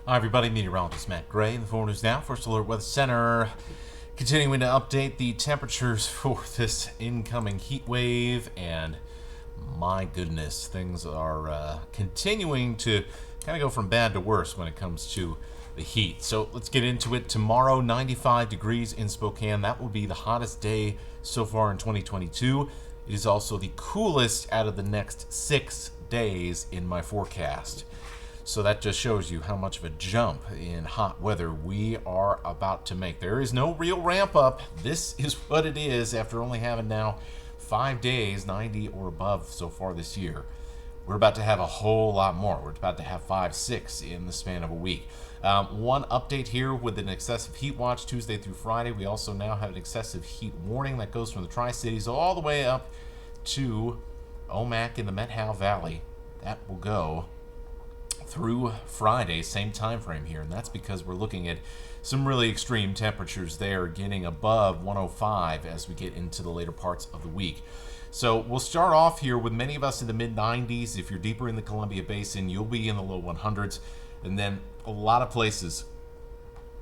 Hi, everybody. Meteorologist Matt Gray in the 4 News Now. First Alert Weather Center. Continuing to update the temperatures for this incoming heat wave. And my goodness, things are continuing to kind of go from bad to worse when it comes to the heat. So let's get into it. Tomorrow, 95 degrees in Spokane. That will be the hottest day so far in 2022. It is also the coolest out of the next 6 days in my forecast. So that just shows you how much of a jump in hot weather we are about to make. There is no real ramp up. This is what it is after only having now 5 days, 90 or above so far this year. We're about to have a whole lot more. We're about to have 5, 6 in the span of a week. One update here with an excessive heat watch Tuesday through Friday. We also now have an excessive heat warning that goes from the Tri-Cities all the way up to Omak in the Methow Valley. That will go through Friday, same time frame here, and that's because we're looking at some really extreme temperatures there, getting above 105 as we get into the later parts of the week. So we'll start off here with many of us in the mid-90s. If you're deeper in the Columbia Basin, you'll be in the low 100s, and then a lot of places,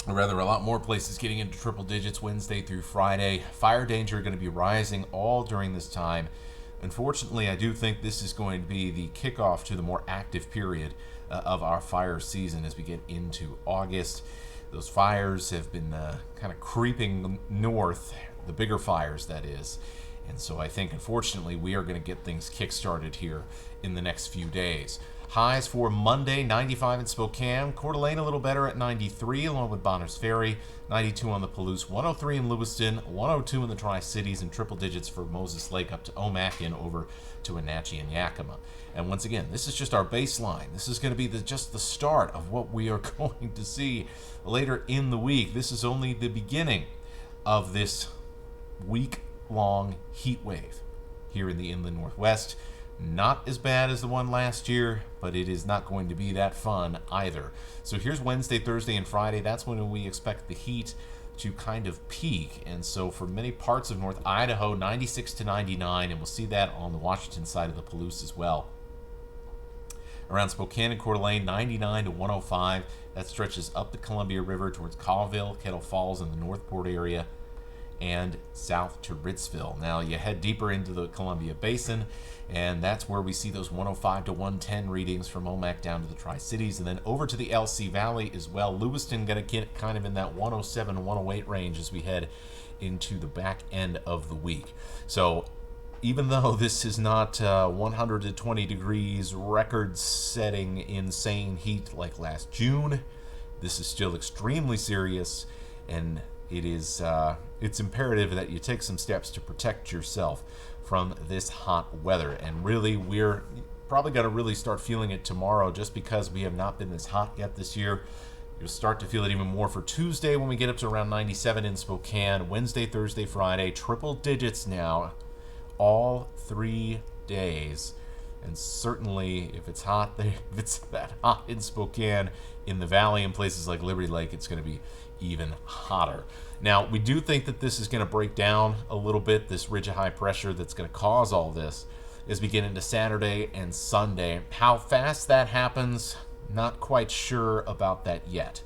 or rather a lot more places, getting into triple digits Wednesday through Friday. Fire danger going to be rising all during this time. Unfortunately, I do think this is going to be the kickoff to the more active period of our fire season as we get into August. Those fires have been kind of creeping north, the bigger fires, that is. And so I think, unfortunately, we are going to get things kick-started here in the next few days. Highs for Monday, 95 in Spokane. Coeur d'Alene a little better at 93, along with Bonners Ferry. 92 on the Palouse, 103 in Lewiston, 102 in the Tri-Cities, and triple digits for Moses Lake up to Omak and over to Wenatchee and Yakima. And once again, this is just our baseline. This is going to be just the start of what we are going to see later in the week. This is only the beginning of this week-long heat wave here in the inland Northwest. Not as bad as the one last year, but it is not going to be that fun either. So here's Wednesday, Thursday, and Friday. That's when we expect the heat to kind of peak. And so for many parts of North Idaho, 96 to 99, and we'll see that on the Washington side of the Palouse as well. Around Spokane and Coeur d'Alene, 99 to 105. That stretches up the Columbia River towards Colville, Kettle Falls, and the Northport area, and south to Ritzville. Now you head deeper into the Columbia Basin, and that's where we see those 105 to 110 readings from Omak down to the Tri-Cities, and then over to the LC Valley as well. Lewiston going to get kind of in that 107, 108 range as we head into the back end of the week. So even though this is not 120 degrees record-setting insane heat like last June, this is still extremely serious, and it's imperative that you take some steps to protect yourself from this hot weather. And really, we're probably going to really start feeling it tomorrow just because we have not been this hot yet this year. You'll start to feel it even more for Tuesday when we get up to around 97 in Spokane. Wednesday, Thursday, Friday, triple digits now, all 3 days. And certainly, if it's hot, if it's that hot in Spokane, in the valley, in places like Liberty Lake, it's going to be even hotter. Now, we do think that this is going to break down a little bit, this ridge of high pressure that's going to cause all this, as we get into Saturday and Sunday. How fast that happens, not quite sure about that yet.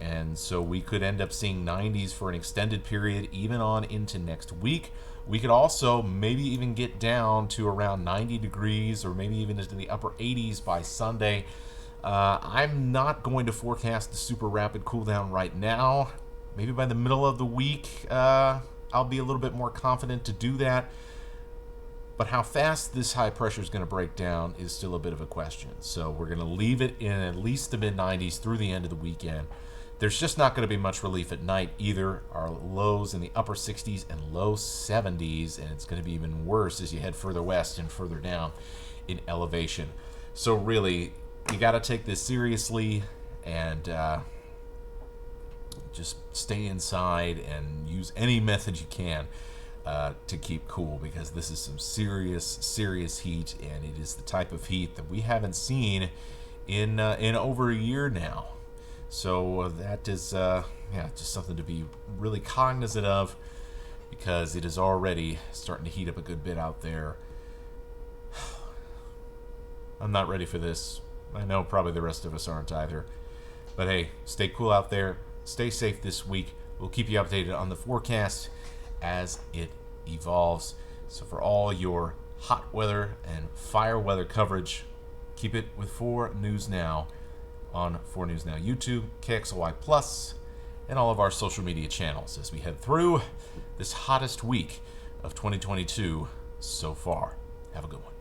And so we could end up seeing 90s for an extended period, even on into next week. We could also maybe even get down to around 90 degrees or maybe even into the upper 80s by Sunday. I'm not going to forecast the super rapid cool down right now. Maybe by the middle of the week, I'll be a little bit more confident to do that. But how fast this high pressure is going to break down is still a bit of a question. So we're going to leave it in at least the mid-90s through the end of the weekend. There's just not going to be much relief at night either. Our lows in the upper 60s and low 70s, and it's going to be even worse as you head further west and further down in elevation. So really, you got to take this seriously and just stay inside and use any method you can to keep cool, because this is some serious heat, and it is the type of heat that we haven't seen in over a year now. So that is just something to be really cognizant of, because it is already starting to heat up a good bit out there. I'm not ready for this. I know probably the rest of us aren't either. But hey, stay cool out there. Stay safe this week. We'll keep you updated on the forecast as it evolves. So for all your hot weather and fire weather coverage, keep it with 4 News Now on 4 News Now YouTube, KXLY Plus, and all of our social media channels as we head through this hottest week of 2022 so far. Have a good one.